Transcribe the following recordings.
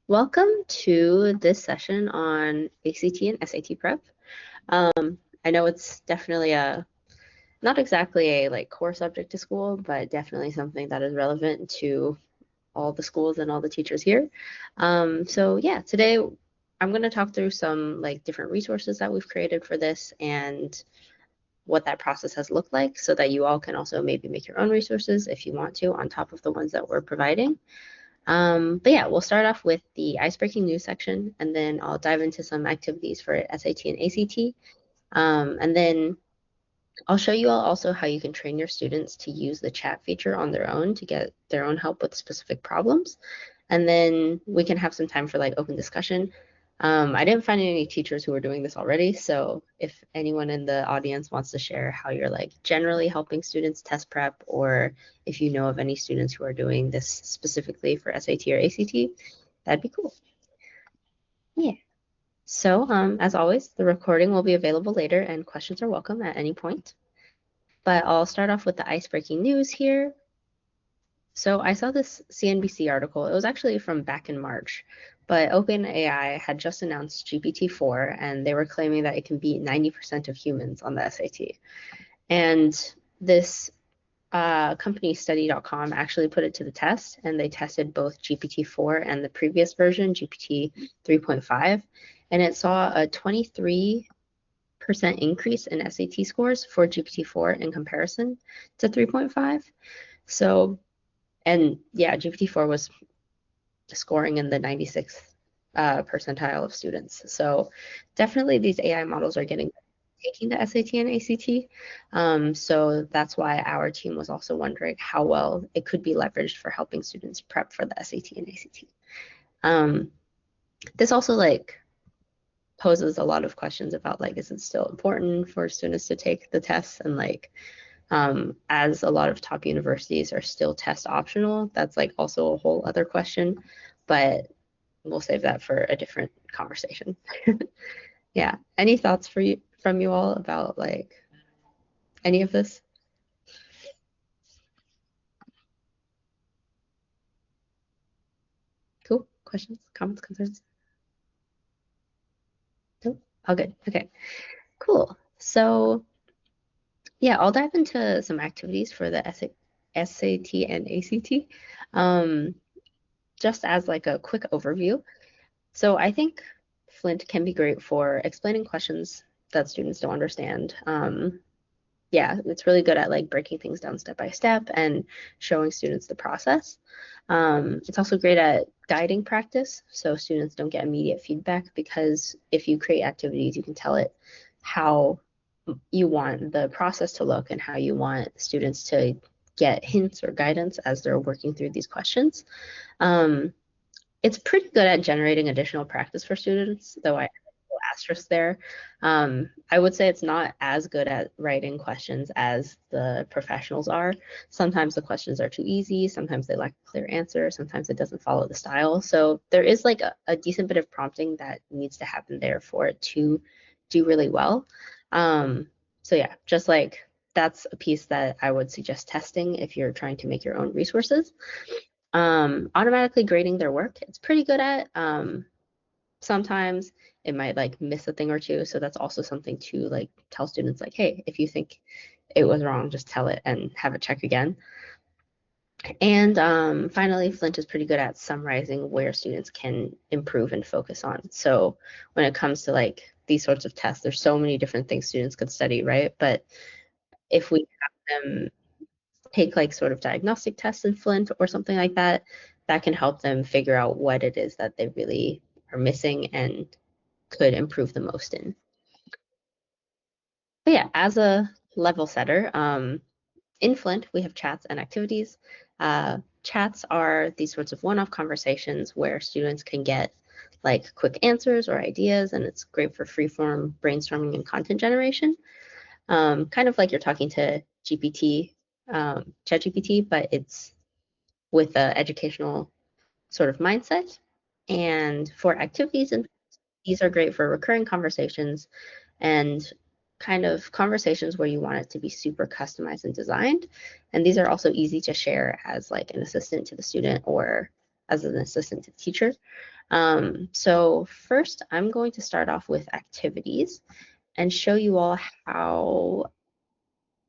Welcome to this session on ACT and SAT prep. I know it's definitely not exactly a core subject to school, but definitely something that is relevant to all the schools and all the teachers here. So yeah, today I'm going to talk through some different resources that we've created for this and what that process has looked like so that you all can also maybe make your own resources if you want to on top of the ones that we're providing. But yeah, we'll start off with the icebreaking news section, and then I'll dive into some activities for SAT and ACT. And then I'll show you all also how you can train your students to use the chat feature on their own to get their own help with specific problems. And then we can have some time for open discussion. I didn't find any teachers who were doing this already, so if anyone in the audience wants to share how you're generally helping students test prep, or if you know of any students who are doing this specifically for SAT or ACT, that'd be cool. Yeah. So as always, the recording will be available later and questions are welcome at any point. But I'll start off with the icebreaking news here. So I saw this CNBC article. It was actually from back in March, but OpenAI had just announced GPT-4, and they were claiming that it can beat 90% of humans on the SAT. And this company study.com actually put it to the test, and they tested both GPT-4 and the previous version, GPT 3.5, and it saw a 23% increase in SAT scores for GPT-4 in comparison to 3.5. So, and yeah, GPT-4 was scoring in the 96th percentile of students. So definitely these AI models are taking the SAT and ACT. So that's why our team was also wondering how well it could be leveraged for helping students prep for the SAT and ACT. This also poses a lot of questions about is it still important for students to take the tests, and as a lot of top universities are still test optional, that's also a whole other question, but we'll save that for a different conversation. Yeah. Any thoughts from you all about any of this? Cool. Questions, comments, concerns? Nope. All good. Okay. Cool. So yeah, I'll dive into some activities for the SAT and ACT. Just as a quick overview. So I think Flint can be great for explaining questions that students don't understand. Yeah, it's really good at breaking things down step by step and showing students the process. It's also great at guiding practice, so students don't get immediate feedback, because if you create activities, you can tell it how you want the process to look and how you want students to get hints or guidance as they're working through these questions. It's pretty good at generating additional practice for students, though I have a little asterisk there. I would say it's not as good at writing questions as the professionals are. Sometimes the questions are too easy, sometimes they lack a clear answer, sometimes it doesn't follow the style. So there is a decent bit of prompting that needs to happen there for it to do really well. So yeah, just that's a piece that I would suggest testing if you're trying to make your own resources. Automatically grading their work, it's pretty good at. Sometimes it might miss a thing or two, so that's also something to tell students hey, if you think it was wrong, just tell it and have it check again. And finally, Flint is pretty good at summarizing where students can improve and focus on. So when it comes to these sorts of tests, there's so many different things students could study, right? But if we have them take sort of diagnostic tests in Flint or something like that, that can help them figure out what it is that they really are missing and could improve the most in. But yeah, as a level setter, in Flint, we have chats and activities. Chats are these sorts of one-off conversations where students can get quick answers or ideas, and it's great for free-form brainstorming and content generation. Kind of like you're talking to ChatGPT, but it's with an educational sort of mindset. And for activities, and these are great for recurring conversations and kind of conversations where you want it to be super customized and designed. And these are also easy to share as an assistant to the student or as an assistant to the teacher. So first, I'm going to start off with activities and show you all how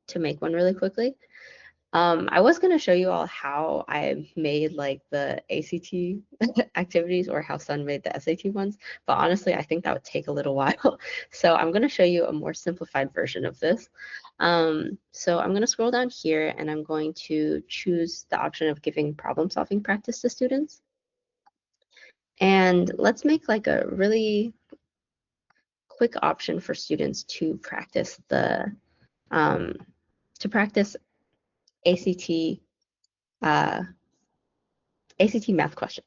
to make one really quickly. I was going to show you all how I made like the ACT activities or how Sun made the SAT ones, but honestly, I think that would take a little while. So I'm going to show you a more simplified version of this. So I'm going to scroll down here and I'm going to choose the option of giving problem solving practice to students. And let's make like a really quick option for students to practice the ACT ACT math questions.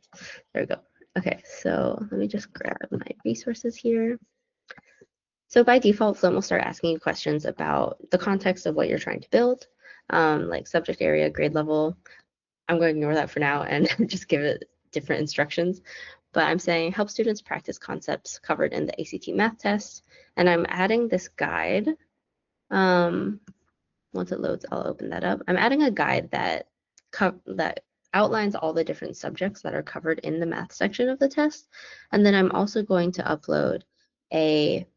There we go. Okay, so let me just grab my resources here. So by default, Flint will start asking you questions about the context of what you're trying to build, like subject area, grade level. I'm going to ignore that for now and just give it different instructions. But I'm saying help students practice concepts covered in the ACT math test. And I'm adding this guide. Once it loads, I'll open that up. I'm adding a guide that outlines all the different subjects that are covered in the math section of the test. And then I'm also going to upload a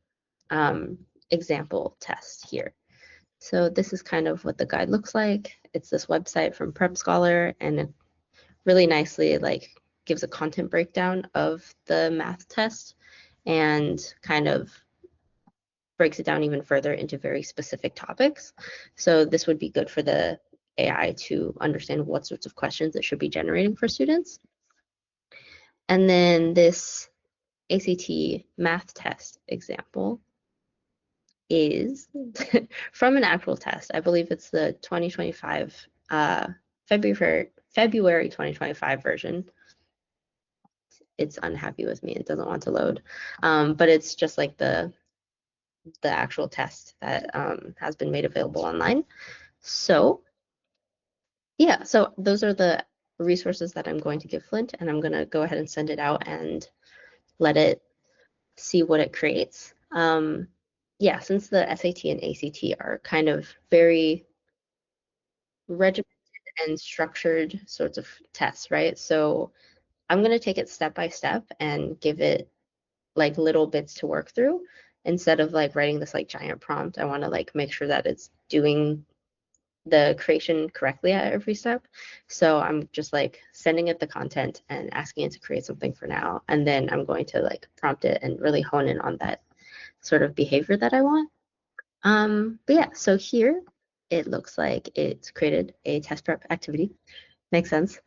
example test here. So this is kind of what the guide looks like. It's this website from Prep Scholar, and it really nicely like gives a content breakdown of the math test and kind of breaks it down even further into very specific topics. So this would be good for the AI to understand what sorts of questions it should be generating for students. And then this ACT math test example is from an actual test. I believe it's the 2025 February 2025 version. It's unhappy with me. It doesn't want to load, but it's just like the actual test that has been made available online. So yeah, so those are the resources that I'm going to give Flint, and I'm going to go ahead and send it out and let it see what it creates. Yeah, since the SAT and ACT are kind of very regimented and structured sorts of tests, right? So I'm going to take it step by step and give it like little bits to work through instead of like writing this like giant prompt. I want to like make sure that it's doing the creation correctly at every step. So I'm just like sending it the content and asking it to create something for now. And then I'm going to like prompt it and really hone in on that sort of behavior that I want. But yeah, so here it looks like it's created a test prep activity. Makes sense.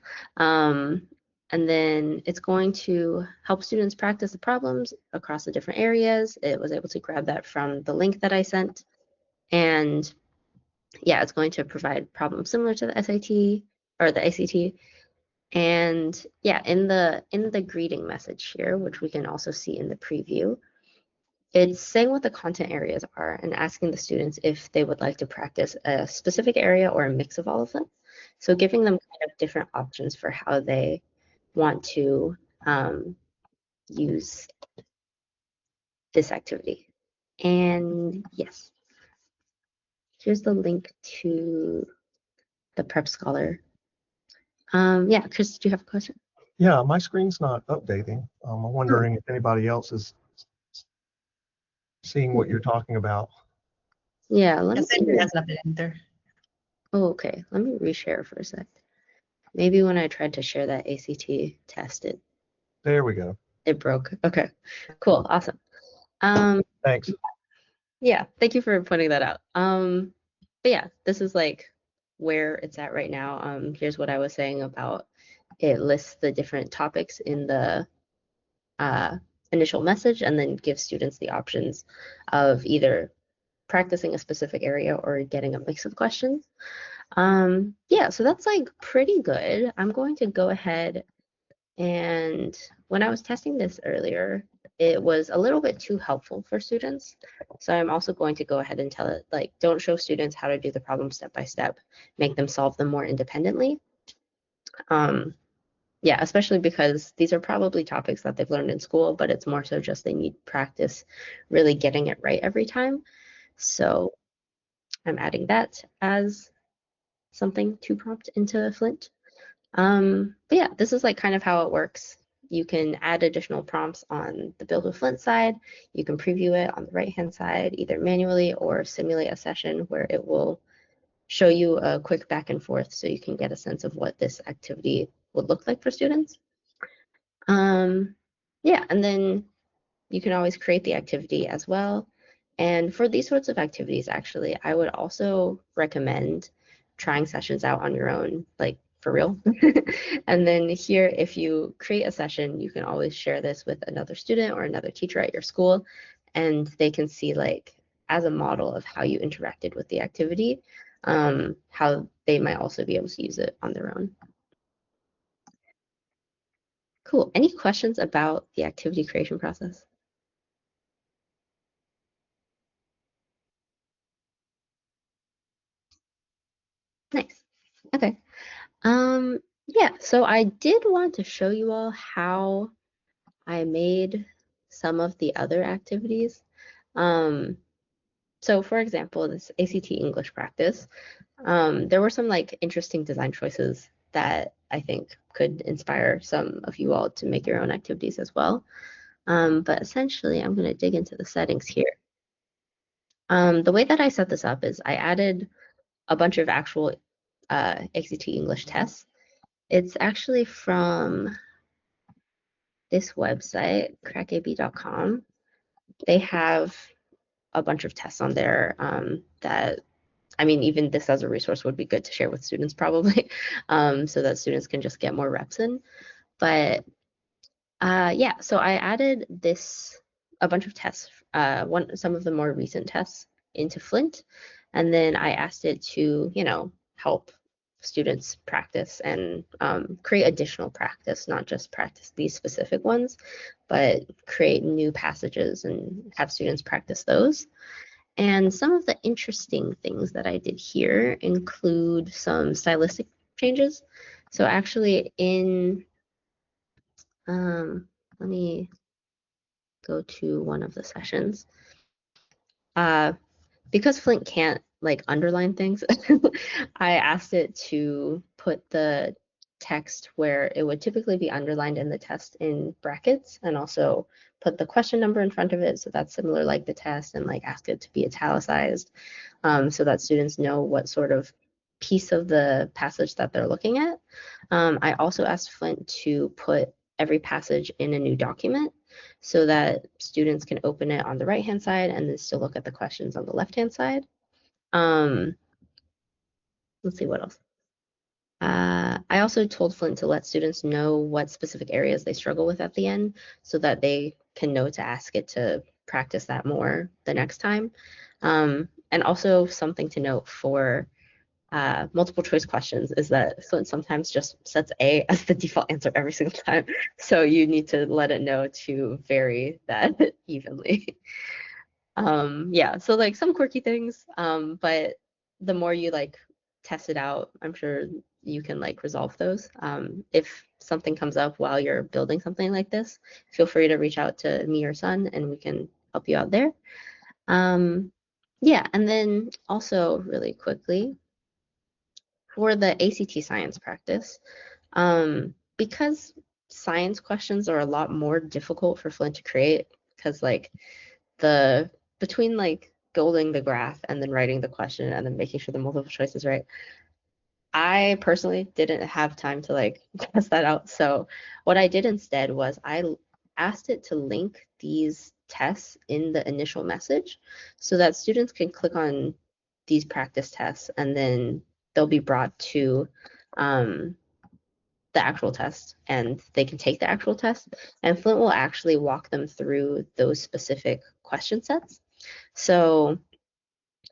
And then it's going to help students practice the problems across the different areas. It was able to grab that from the link that I sent. And yeah, it's going to provide problems similar to the SAT or the ACT. And yeah, in the greeting message here, which we can also see in the preview, it's saying what the content areas are and asking the students if they would like to practice a specific area or a mix of all of them. So giving them kind of different options for how they want to use this activity. And yes, here's the link to the Prep Scholar. Yeah, Chris, did you have a question? Yeah, my screen's not updating. I'm wondering if anybody else is seeing what you're talking about. Yeah, let Yes, me. it has nothing either. Oh, okay. Let me reshare for a sec. Maybe when I tried to share that ACT test, There we go. it broke. Okay, cool, awesome. Thanks. Yeah, thank you for pointing that out. But yeah, this is like where it's at right now. Here's what I was saying about it lists the different topics in the initial message and then gives students the options of either practicing a specific area or getting a mix of questions. Yeah, so that's like pretty good. I'm going to go ahead and when I was testing this earlier, it was a little bit too helpful for students. So I'm also going to go ahead and tell it like, don't show students how to do the problem step by step, make them solve them more independently. Yeah, especially because these are probably topics that they've learned in school, but it's more so just they need practice really getting it right every time. So I'm adding that as something to prompt into Flint. But yeah, this is like kind of how it works. you can add additional prompts on the Build with Flint side. You can preview it on the right-hand side, either manually or simulate a session where it will show you a quick back and forth so you can get a sense of what this activity would look like for students. Yeah, and then you can always create the activity as well. And for these sorts of activities, actually, I would also recommend trying sessions out on your own, like for real. And then here, if you create a session, you can always share this with another student or another teacher at your school, and they can see like as a model of how you interacted with the activity, how they might also be able to use it on their own. Cool. Any questions about the activity creation process? Nice. Okay. Yeah, so I did want to show you all how I made some of the other activities. So for example, this ACT English practice, there were some like interesting design choices that I think could inspire some of you all to make your own activities as well. But essentially, I'm going to dig into the settings here. The way that I set this up is I added a bunch of actual ACT English tests. It's actually from this website, crackab.com. They have a bunch of tests on there that, I mean, even this as a resource would be good to share with students probably, so that students can just get more reps in. But yeah, so I added a bunch of tests, some of the more recent tests into Flint, and then I asked it to, help students practice and create additional practice, not just practice these specific ones, but create new passages and have students practice those. And some of the interesting things that I did here include some stylistic changes. So actually let me go to one of the sessions. Because Flint can't like underline things, I asked it to put the text where it would typically be underlined in the test in brackets, and also put the question number in front of it, so that's similar like the test, and like ask it to be italicized, so that students know what sort of piece of the passage that they're looking at. I also asked Flint to put every passage in a new document so that students can open it on the right-hand side and then still look at the questions on the left-hand side. Let's see what else. I also told Flint to let students know what specific areas they struggle with at the end so that they can know to ask it to practice that more the next time. And also something to note for multiple choice questions is that Flint sometimes just sets A as the default answer every single time. So you need to let it know to vary that evenly. Yeah, so like some quirky things, but the more you like test it out, I'm sure you can like resolve those. If something comes up while you're building something like this, feel free to reach out to me or Sun and we can help you out there. Yeah, and then also really quickly, for the ACT science practice, because science questions are a lot more difficult for Flint to create, because like the between like building the graph and then writing the question and then making sure the multiple choice is right, I personally didn't have time to like test that out. So what I did instead was I asked it to link these tests in the initial message so that students can click on these practice tests and then they'll be brought to the actual test and they can take the actual test, and Flint will actually walk them through those specific question sets. So,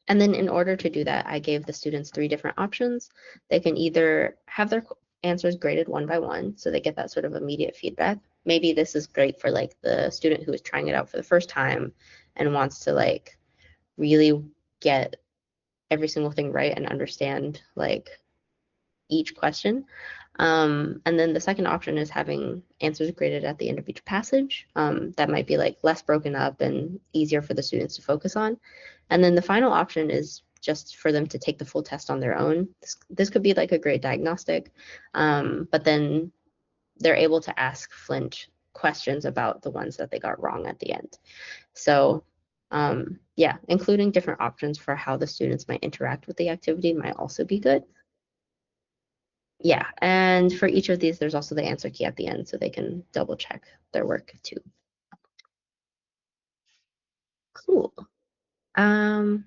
and then in order to do that, I gave the students 3 different options. They can either have their answers graded 1 by 1, so they get that sort of immediate feedback. Maybe this is great for like the student who is trying it out for the first time and wants to like really get every single thing right and understand like each question. And then the second option is having answers graded at the end of each passage. That might be like less broken up and easier for the students to focus on. And then the final option is just for them to take the full test on their own. This could be like a great diagnostic, but then they're able to ask Flint questions about the ones that they got wrong at the end. So yeah, including different options for how the students might interact with the activity might also be good. Yeah, and for each of these, there's also the answer key at the end so they can double check their work too. Cool. Um,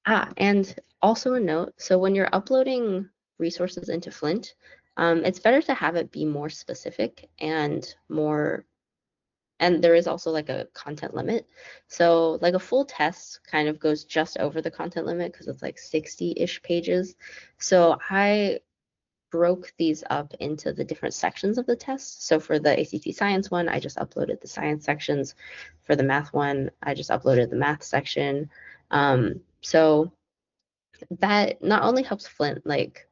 and also a note, so when you're uploading resources into Flint, it's better to have it be more specific and more, and there is also like a content limit. So like a full test kind of goes just over the content limit because it's like 60-ish pages. So I broke these up into the different sections of the test. So for the ACT science one, I just uploaded the science sections. For the math one, I just uploaded the math section. So that not only helps Flint like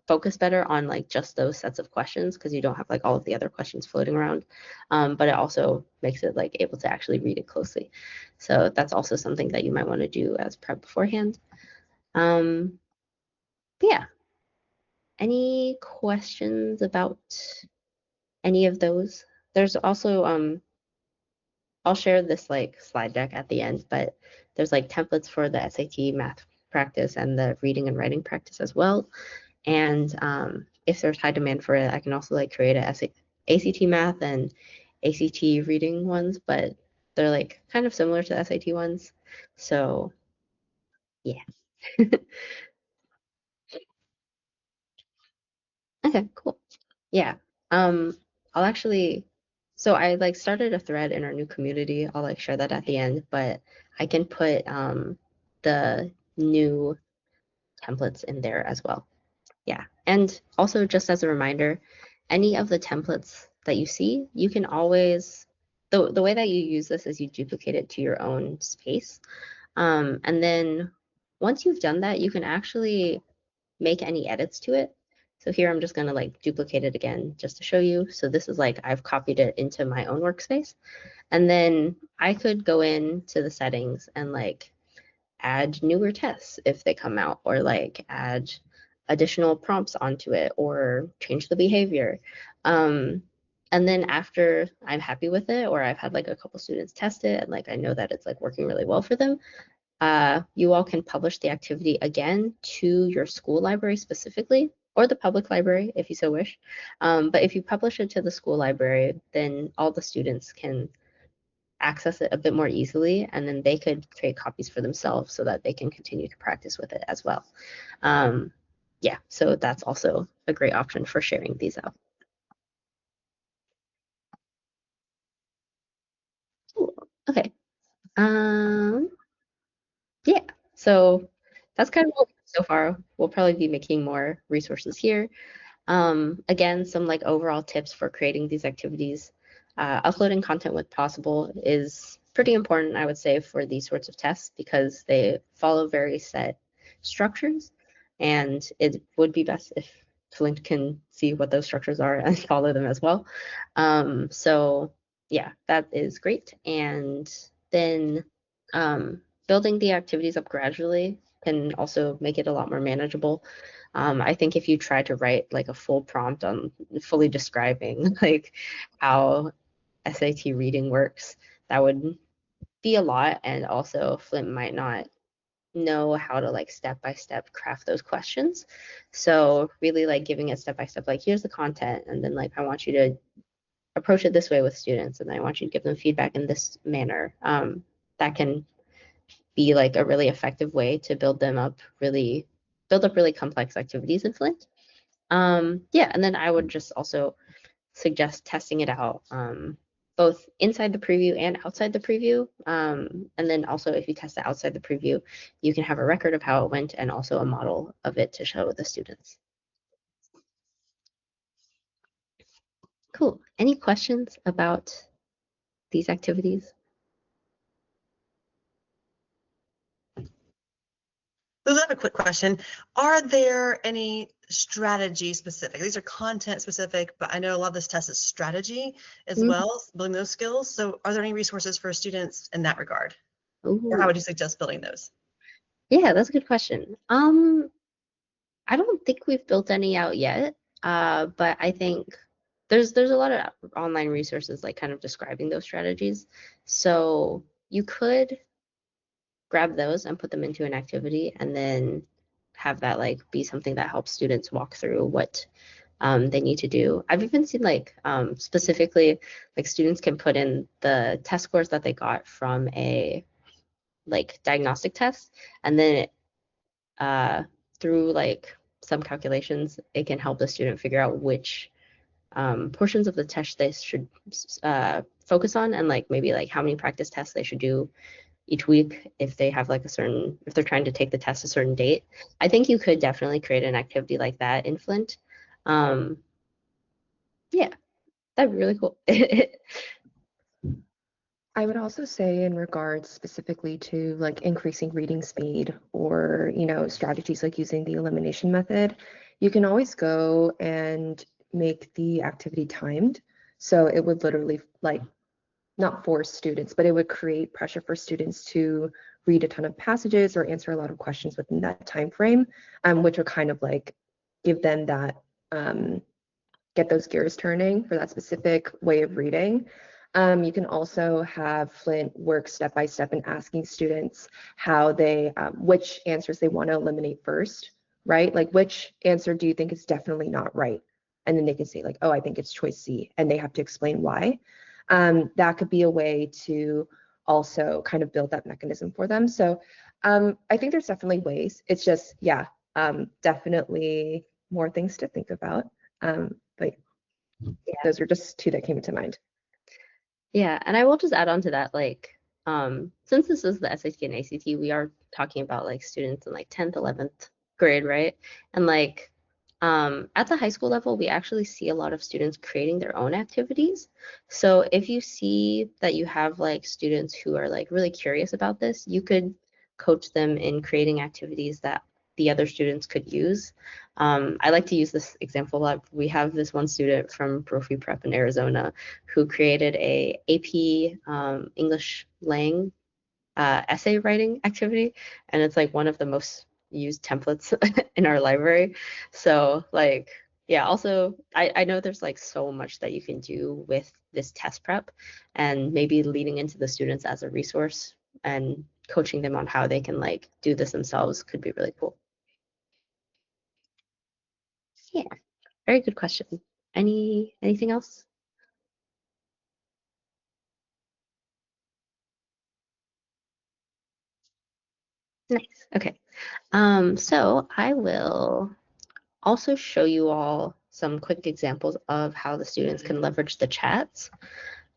focus better on like just those sets of questions because you don't have like all of the other questions floating around, but it also makes it like able to actually read it closely. So that's also something that you might want to do as prep beforehand. Um, yeah. Any questions about any of those? There's also I'll share this like slide deck at the end, but there's like templates for the SAT math practice and the reading and writing practice as well. And if there's high demand for it, I can also like create a ACT math and ACT reading ones, but they're like kind of similar to the SAT ones. So yeah. Okay, cool. Yeah. Um, I'll actually, so I like started a thread in our new community. I'll like share that at the end, but I can put the new templates in there as well. Yeah. And also just as a reminder, any of the templates that you see, you can always the way that you use this is you duplicate it to your own space. And then once you've done that, you can actually make any edits to it. So here I'm just going to like duplicate it again just to show you. So this is like I've copied it into my own workspace. And then I could go into the settings and like add newer tests if they come out, or like add additional prompts onto it, or change the behavior. Um, and then after I'm happy with it, or I've had like a couple students test it, and like I know that it's like working really well for them, you all can publish the activity again to your school library specifically, or the public library if you so wish. But if you publish it to the school library, then all the students can access it a bit more easily, and then they could create copies for themselves so that they can continue to practice with it as well. Um, yeah, so that's also a great option for sharing these out. Cool. Okay. Um, yeah, so that's kind of what we do so far. We'll probably be making more resources here. Again, some like overall tips for creating these activities. Uploading content when possible is pretty important, I would say, for these sorts of tests because they follow very set structures, and it would be best if Flint can see what those structures are and follow them as well. So yeah, that is great. And then building the activities up gradually can also make it a lot more manageable. I think if you try to write like a full prompt on fully describing like how SAT reading works, that would be a lot. And also Flint might not know how to like step by step craft those questions. So really like giving it step by step, like here's the content, and then like I want you to approach it this way with students, and I want you to give them feedback in this manner. That can be like a really effective way to build up really complex activities in Flint. Yeah, and then I would just also suggest testing it out both inside the preview and outside the preview. And then also if you test it outside the preview, you can have a record of how it went and also a model of it to show the students. Cool. Any questions about these activities? I have a quick question. Are there any strategy specific? These are content specific, but I know a lot of this test is strategy as well, building those skills. So are there any resources for students in that regard? Or how would you suggest building those? Yeah, that's a good question. I don't think we've built any out yet, but I think there's a lot of online resources like kind of describing those strategies. So you could grab those and put them into an activity and then have that like be something that helps students walk through what they need to do. I've even seen like specifically like students can put in the test scores that they got from a like diagnostic test, and then through like some calculations, it can help the student figure out which portions of the test they should focus on, and like maybe like how many practice tests they should do each week if they have like a certain, if they're trying to take the test a certain date. I think you could definitely create an activity like that in Flint. Um, yeah, that'd be really cool. I would also say in regards specifically to like increasing reading speed or, you know, strategies like using the elimination method, you can always go and make the activity timed. So it would literally like not force students, but it would create pressure for students to read a ton of passages or answer a lot of questions within that time frame, which would kind of like give them that get those gears turning for that specific way of reading. You can also have Flint work step by step in asking students how they, which answers they want to eliminate first, right? Like, which answer do you think is definitely not right? And then they can say like, oh, I think it's choice C, and they have to explain why. That could be a way to also kind of build that mechanism for them. So I think there's definitely ways. It's just, yeah, definitely more things to think about. But yeah, those are just two that came to mind. Yeah, and I will just add on to that, like, since this is the SAT and ACT, we are talking about like students in like 10th, 11th grade, right? And like, at the high school level, we actually see a lot of students creating their own activities. So if you see that you have like students who are like really curious about this, you could coach them in creating activities that the other students could use. I like to use this example that we have this one student from Brophy Prep in Arizona who created a AP English Lang essay writing activity, and it's like one of the most used templates in our library. So like, yeah, also I know there's like so much that you can do with this test prep, and maybe leading into the students as a resource and coaching them on how they can like do this themselves could be really cool. Yeah, very good question. Anything else? Nice. Okay. So I will also show you all some quick examples of how the students can leverage the chats.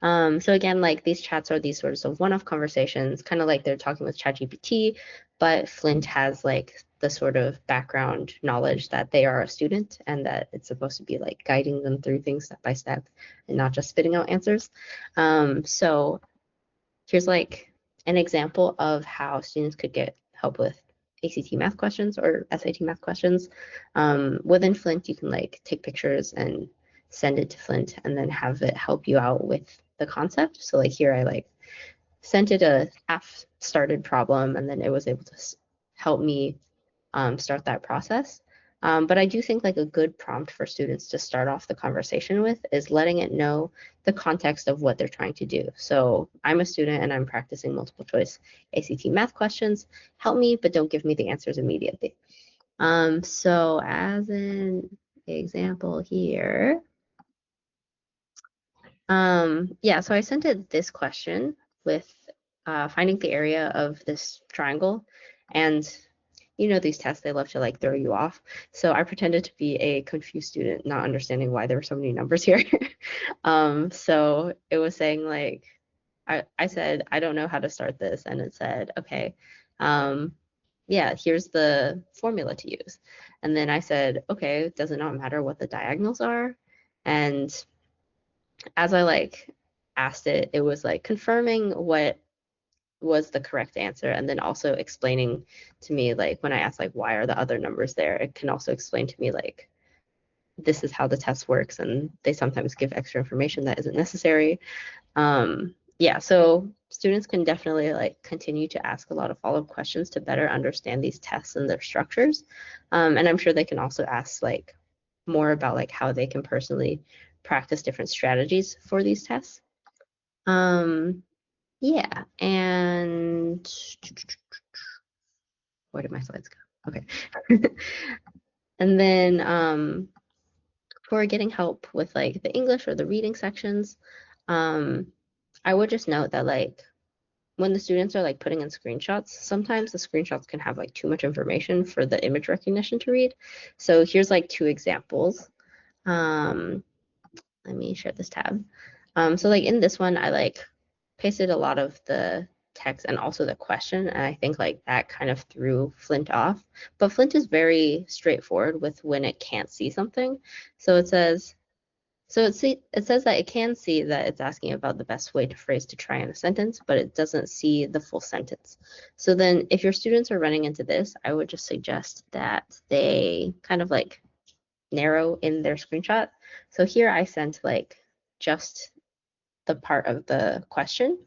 So again, like these chats are these sorts of one-off conversations, kind of like they're talking with ChatGPT, but Flint has like the sort of background knowledge that they are a student and that it's supposed to be like guiding them through things step by step and not just spitting out answers. So here's like an example of how students could get help with ACT math questions or SAT math questions. Within Flint, you can like take pictures and send it to Flint and then have it help you out with the concept. So like here I like sent it a half started problem and then it was able to help me start that process. But I do think like a good prompt for students to start off the conversation with is letting it know the context of what they're trying to do. So I'm a student and I'm practicing multiple choice ACT math questions. Help me, but don't give me the answers immediately. So as an example here, yeah, so I sent it this question with finding the area of this triangle, and you know these tests, they love to like throw you off. So I pretended to be a confused student, not understanding why there were so many numbers here. So it was saying like, I said, I don't know how to start this. And it said, okay, yeah, here's the formula to use. And then I said, okay, does it not matter what the diagonals are? And as I like asked it, it was like confirming what was the correct answer and then also explaining to me like when I asked like why are the other numbers there, it can also explain to me like this is how the test works and they sometimes give extra information that isn't necessary. Yeah, so students can definitely like continue to ask a lot of follow-up questions to better understand these tests and their structures. And I'm sure they can also ask like more about like how they can personally practice different strategies for these tests. Yeah, and where did my slides go? Okay. And then for getting help with like the English or the reading sections, I would just note that like when the students are like putting in screenshots, sometimes the screenshots can have like too much information for the image recognition to read. So here's like 2 examples. Let me share this tab. So like in this one, I like pasted a lot of the text and also the question, and I think like that kind of threw Flint off. But Flint is very straightforward with when it can't see something. So it says that it can see that it's asking about the best way to phrase to try in a sentence, but it doesn't see the full sentence. So then if your students are running into this, I would just suggest that they kind of like narrow in their screenshot. So here I sent like just the part of the question,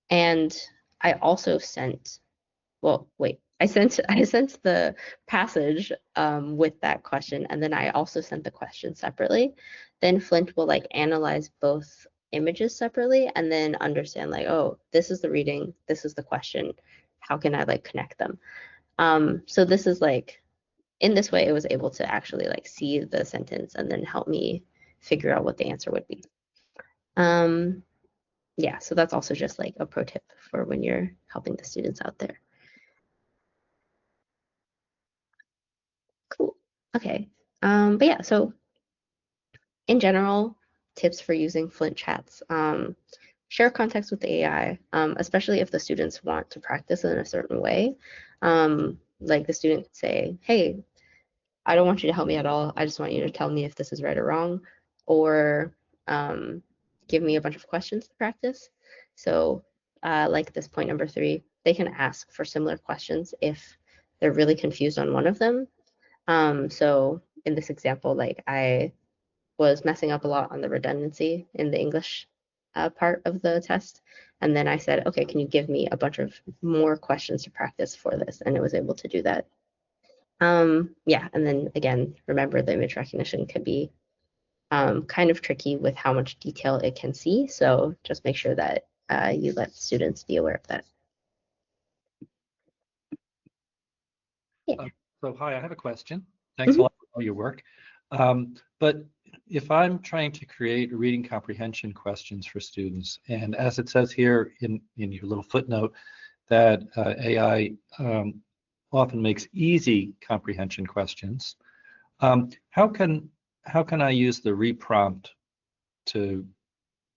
and I also sent, well, wait, I sent the passage with that question, and then I also sent the question separately. Then Flint will like analyze both images separately and then understand like, oh, this is the reading, this is the question. How can I like connect them? So this is like, in this way, it was able to actually like see the sentence and then help me figure out what the answer would be. Yeah, so that's also just like a pro tip for when you're helping the students out there. Cool. Okay. But yeah, so in general, tips for using Flint chats. Share context with the AI, especially if the students want to practice in a certain way. Like the student could say, hey, I don't want you to help me at all. I just want you to tell me if this is right or wrong, or give me a bunch of questions to practice. So like this point number 3, they can ask for similar questions if they're really confused on one of them. So in this example, like I was messing up a lot on the redundancy in the English part of the test. And then I said, okay, can you give me a bunch of more questions to practice for this? And it was able to do that. Yeah, and then again, remember the image recognition could be kind of tricky with how much detail it can see. So just make sure that you let students be aware of that. Yeah. So hi, I have a question. Thanks a lot for all your work. But if I'm trying to create reading comprehension questions for students, and as it says here in your little footnote, that AI often makes easy comprehension questions, how can I use the reprompt to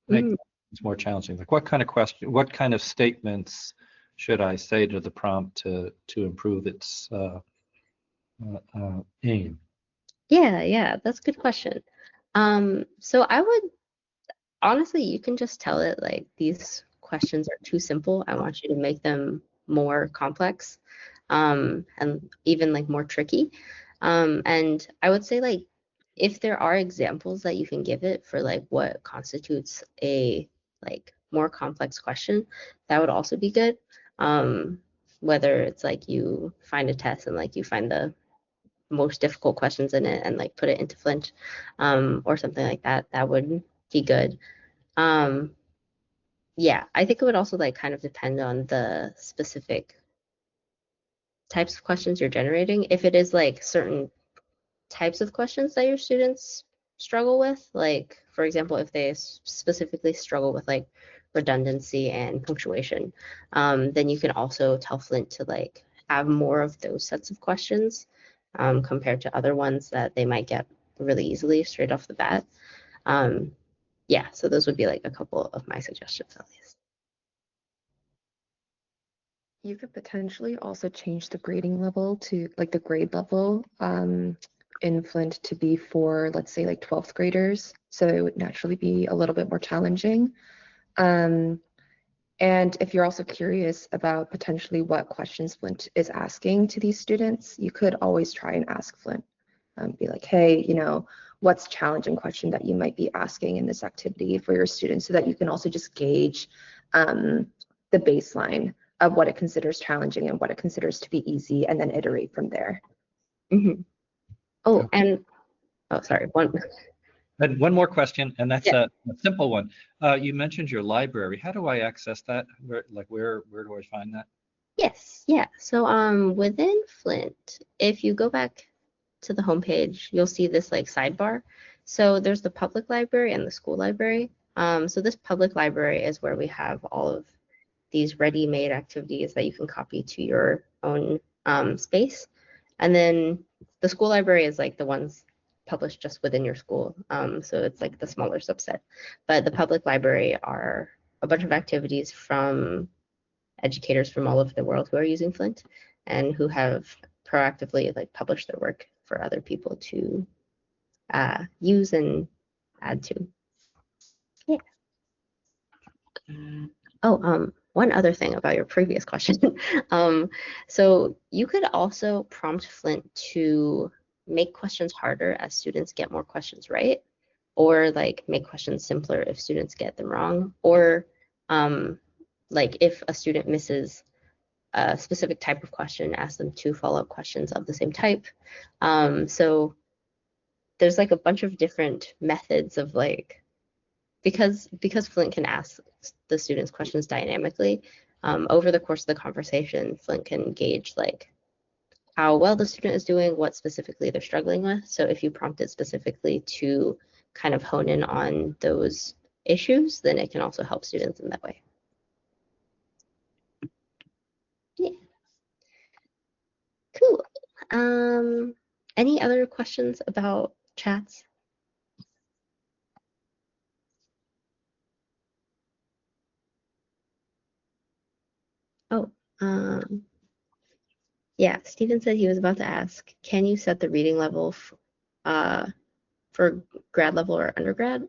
make things more challenging? Like what kind of question, what kind of statements should I say to the prompt to improve its aim? Yeah, that's a good question. So I would honestly, you can just tell it like these questions are too simple. I want you to make them more complex, and even like more tricky. And I would say like if there are examples that you can give it for like what constitutes a like more complex question, that would also be good. Whether it's like you find a test and like you find the most difficult questions in it and like put it into Flint, or something like that, that would be good. Yeah, I think it would also like kind of depend on the specific types of questions you're generating. If it is like certain types of questions that your students struggle with, like for example, if they specifically struggle with like redundancy and punctuation, then you can also tell Flint to like have more of those sets of questions compared to other ones that they might get really easily straight off the bat. Yeah, so those would be like a couple of my suggestions at least. You could potentially also change the grading level to like the grade level in Flint to be for, let's say, like 12th graders. So it would naturally be a little bit more challenging. And if you're also curious about potentially what questions Flint is asking to these students, you could always try and ask Flint. Be like, hey, you know, what's a challenging question that you might be asking in this activity for your students, so that you can also just gauge the baseline of what it considers challenging and what it considers to be easy, and then iterate from there. Oh, and oh, sorry, And one more question, and that's Yeah. a simple one. You mentioned your library. How do I access that? Where do I find that? Yes, yeah. So within Flint, if you go back to the homepage, you'll see this like sidebar. So there's the public library and the school library. So this public library is where we have all of these ready-made activities that you can copy to your own space. And then the school library is like the ones published just within your school. So it's like the smaller subset. But the public library are a bunch of activities from educators from all over the world who are using Flint and who have proactively like published their work for other people to use and add to. Yeah. Oh, one other thing about your previous question. So you could also prompt Flint to make questions harder as students get more questions right, or like make questions simpler if students get them wrong, or like if a student misses a specific type of question, ask them two follow-up questions of the same type. So there's like a bunch of different methods of like because Flint can ask the students questions dynamically. Over the course of the conversation, Flint can gauge like how well the student is doing, what specifically they're struggling with. So if you prompt it specifically to kind of hone in on those issues, then it can also help students in that way. Yeah. Cool. Any other questions about chats? Oh, yeah, Steven said he was about to ask, can you set the reading level for grad level or undergrad?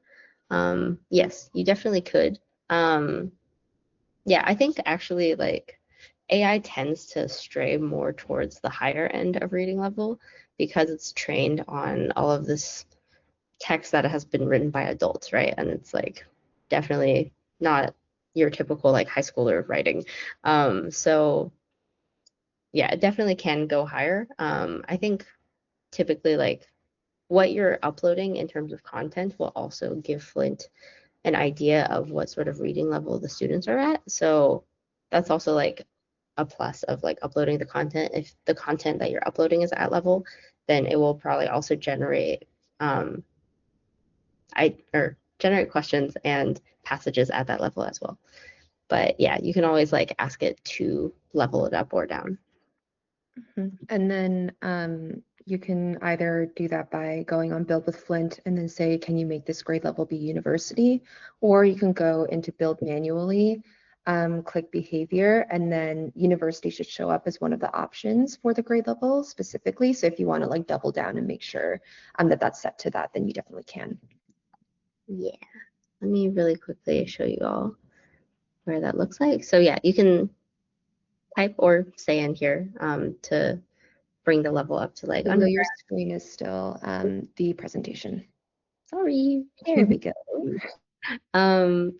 Yes, you definitely could. Yeah, I think actually like AI tends to stray more towards the higher end of reading level because it's trained on all of this text that has been written by adults, right? And it's like definitely not your typical like high schooler writing. So yeah, it definitely can go higher. I think typically like what you're uploading in terms of content will also give Flint an idea of what sort of reading level the students are at. So that's also like a plus of like uploading the content. If the content that you're uploading is at level, then it will probably also generate generate questions and passages at that level as well. But yeah, you can always like ask it to level it up or down. And then you can either do that by going on Build with Flint and then say, can you make this grade level be university? Or you can go into Build manually, click behavior, and then university should show up as one of the options for the grade level specifically. So if you want to like double down and make sure that that's set to that, then you definitely can. Yeah, let me really quickly show you all where that looks like. So yeah, you can type or say in here to bring the level up to like No, undergrad. your screen is still the presentation. Sorry, there we go.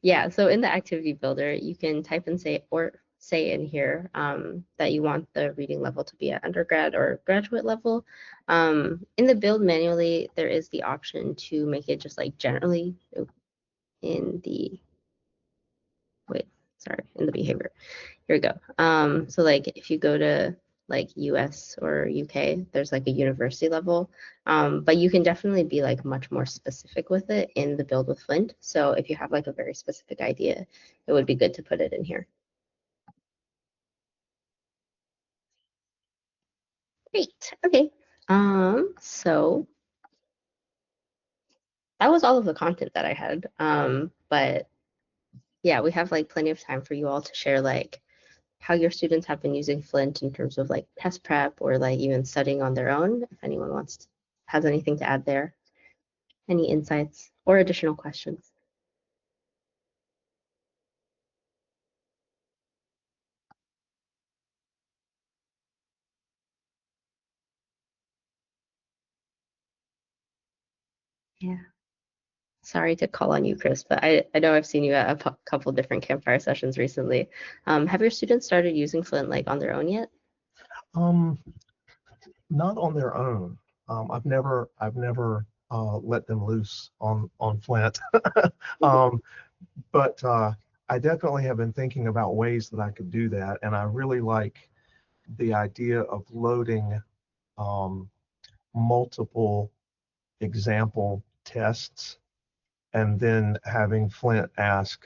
Yeah, so in the activity builder, you can type and say or say in here that you want the reading level to be at undergrad or graduate level. In the build manually, there is the option to make it just like generally in the in the behavior. Here we go. So like if you go to like US or UK, there's like a university level, but you can definitely be like much more specific with it in the build with Flint. So if you have like a very specific idea, it would be good to put it in here. Great. Okay. So that was all of the content that I had. But yeah, we have like plenty of time for you all to share like how your students have been using Flint in terms of like test prep or like even studying on their own. If anyone has anything to add there, any insights or additional questions. Yeah. Sorry to call on you, Chris, but I know I've seen you at a couple different campfire sessions recently. Have your students started using Flint like on their own yet? Not on their own. I've never let them loose on Flint. um, but I definitely have been thinking about ways that I could do that, and I really like the idea of loading um, multiple example tests and then having Flint ask,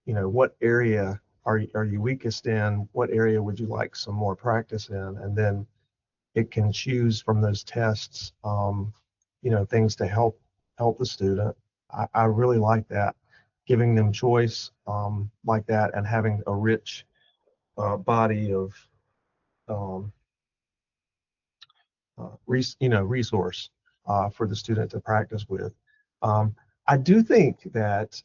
what area are you weakest in? What area would you like some more practice in? And then it can choose from those tests, things to help the student. I really like that, giving them choice like that, and having a rich body of um, resource for the student to practice with. Um, I do think that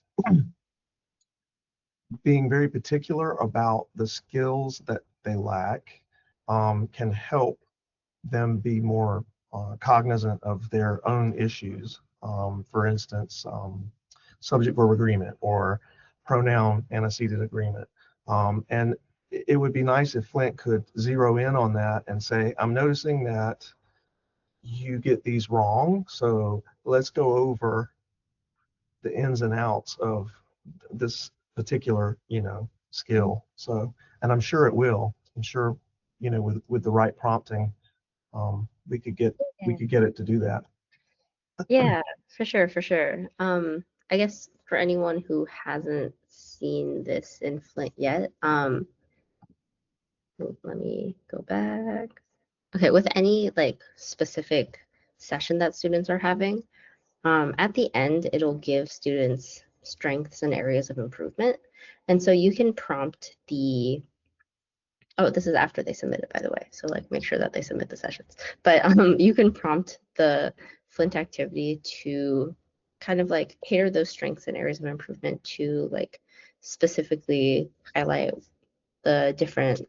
being very particular about the skills that they lack can help them be more cognizant of their own issues. For instance, subject verb agreement or pronoun antecedent agreement. And it would be nice if Flint could zero in on that and say, I'm noticing that you get these wrong. So let's go over the ins and outs of this particular, skill. So, and I'm sure it will. I'm sure, with the right prompting, we could get it to do that. Yeah, for sure, for sure. I guess for anyone who hasn't seen this in Flint yet, let me go back. Okay, with any like specific session that students are having, at the end, it'll give students strengths and areas of improvement. And so you can prompt the, oh, this is after they submit it, by the way. So like make sure that they submit the sessions. But you can prompt the Flint activity to kind of like cater those strengths and areas of improvement to like specifically highlight the different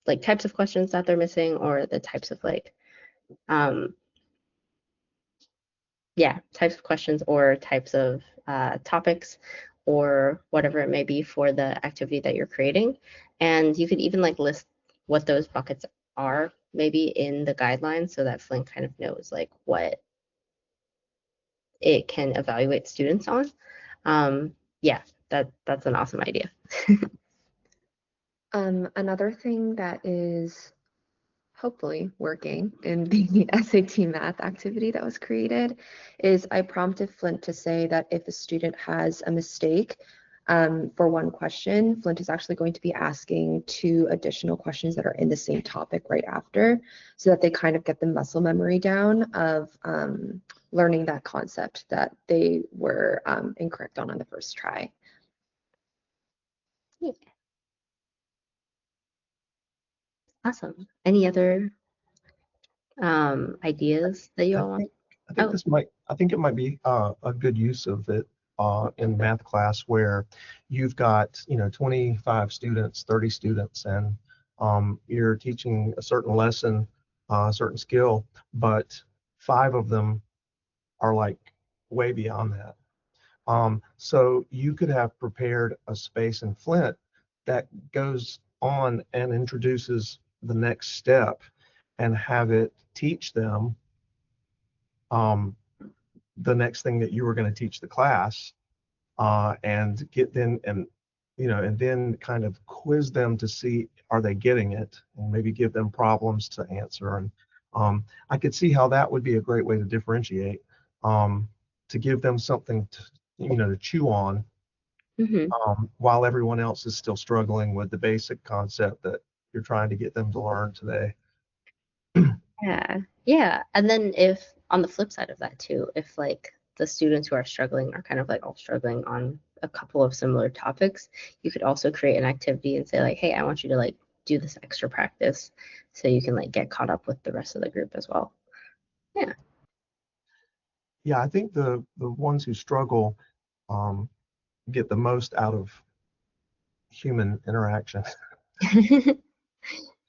like types of questions that they're missing or the types of like um yeah, types of questions or types of topics or whatever it may be for the activity that you're creating. And you could even like list what those buckets are maybe in the guidelines so that Flink kind of knows like what it can evaluate students on. Yeah, that's an awesome idea. Another thing that is hopefully working in the SAT math activity that was created is I prompted Flint to say that if a student has a mistake for one question, Flint is actually going to be asking 2 additional questions that are in the same topic right after, so that they kind of get the muscle memory down of learning that concept that they were incorrect on the first try. Yeah. Awesome. Any other ideas that you I all want? think I think Oh, it might be a good use of it in math class where you've got 25 students, 30 students, and you're teaching a certain lesson, a certain skill, but 5 of them are like way beyond that. So you could have prepared a space in Flint that goes on and introduces the next step and have it teach them um, the next thing that you were going to teach the class, and get them and then kind of quiz them to see are they getting it, and maybe give them problems to answer. And I could see how that would be a great way to differentiate, to give them something to chew on, mm-hmm. while everyone else is still struggling with the basic concept that you're trying to get them to learn today. Yeah, yeah. And then if on the flip side of that too, if like the students who are struggling are kind of like all struggling on a couple of similar topics, you could also create an activity and say like, hey, I want you to like do this extra practice so you can like get caught up with the rest of the group as well. Yeah. Yeah, I think the ones who struggle um, get the most out of human interaction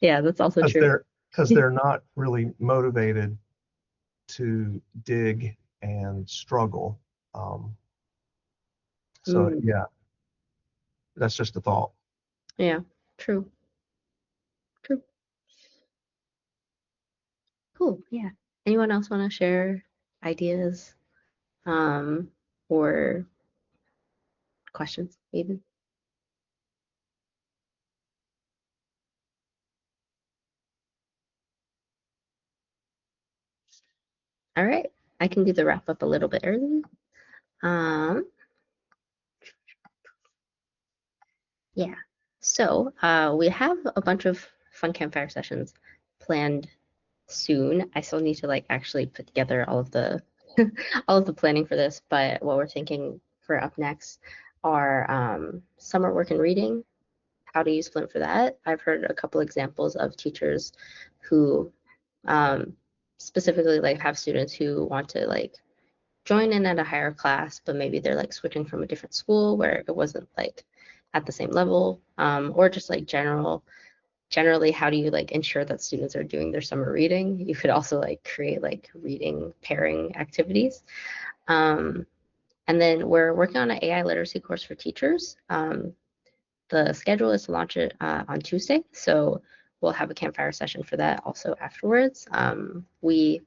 Yeah, that's also because true. they're not really motivated to dig and struggle. Um, so Mm, yeah, that's just a thought. yeah, true. True. Cool. Yeah. Anyone else want to share ideas or questions even. All right, I can do the wrap up a little bit early. Yeah, so we have a bunch of fun campfire sessions planned soon. I still need to like actually put together all of the all of the planning for this, but what we're thinking for up next are summer work and reading, how to use Flint for that. I've heard a couple examples of teachers who specifically like have students who want to like join in at a higher class, but maybe they're like switching from a different school where it wasn't like at the same level, or just like generally how do you like ensure that students are doing their summer reading. You could also like create like reading pairing activities. And then we're working on an AI literacy course for teachers. The schedule is to launch it on Tuesday, so we'll have a campfire session for that also afterwards. We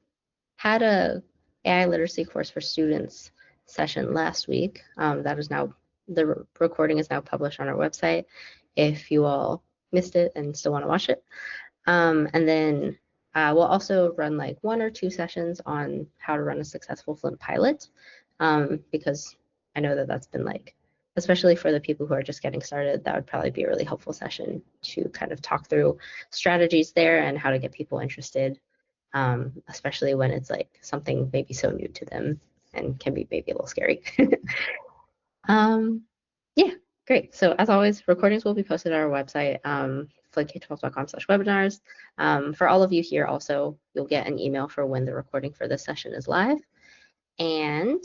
had a AI literacy course for students session last week. That is now, the recording is now published on our website if you all missed it and still want to watch it. And then we'll also run like 1 or 2 sessions on how to run a successful Flint pilot, because I know that that's been like, especially for the people who are just getting started, that would probably be a really helpful session to kind of talk through strategies there and how to get people interested, especially when it's like something maybe so new to them and can be maybe a little scary. Yeah, great. So as always, recordings will be posted on our website, flintk12.com/webinars. For all of you here also, you'll get an email for when the recording for this session is live. And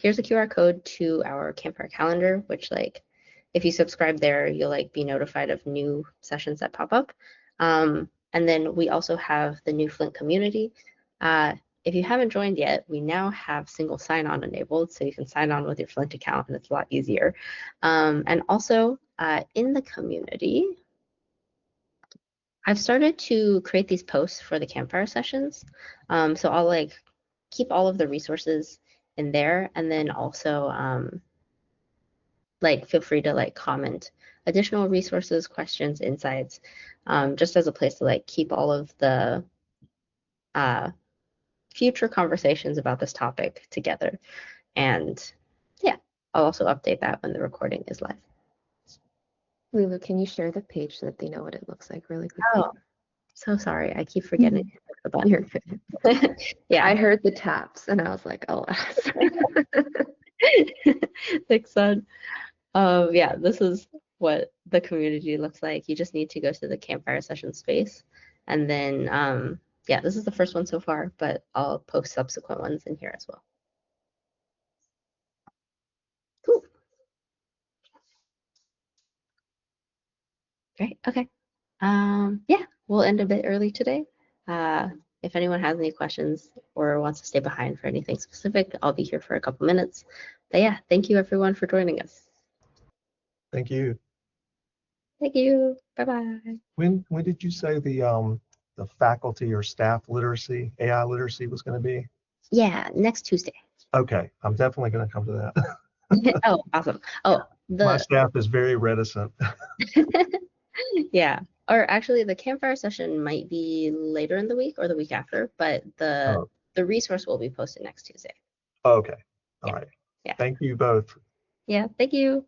here's a QR code to our Campfire calendar, which like if you subscribe there, you'll like be notified of new sessions that pop up. And then we also have the new Flint community. If you haven't joined yet, we now have single sign-on enabled, so you can sign on with your Flint account and it's a lot easier. And also in the community, I've started to create these posts for the campfire sessions. So I'll like keep all of the resources in there, and then also like feel free to like comment additional resources, questions, insights, just as a place to like keep all of the future conversations about this topic together. And yeah, I'll also update that when the recording is live. Lulu, can you share the page so that they know what it looks like really quickly? Oh, so sorry. I keep forgetting to click the button. You're good. Yeah. I heard the taps and I was like, oh, Thanks, son. Yeah, this is what the community looks like. You just need to go to the campfire session space. And then, yeah, this is the first one so far, but I'll post subsequent ones in here as well. Cool. Great. Okay. Yeah, we'll end a bit early today. If anyone has any questions or wants to stay behind for anything specific, I'll be here for a couple minutes. But yeah, thank you everyone for joining us. Thank you. Thank you. Bye-bye. When did you say the faculty or staff literacy, AI literacy was going to be? Yeah, next Tuesday. Okay, I'm definitely going to come to that. Oh, awesome. Oh, My staff is very reticent. Yeah, or actually the campfire session might be later in the week or the week after, but the resource will be posted next Tuesday. Okay, all Yeah. right. Yeah. Thank you both. Yeah, thank you.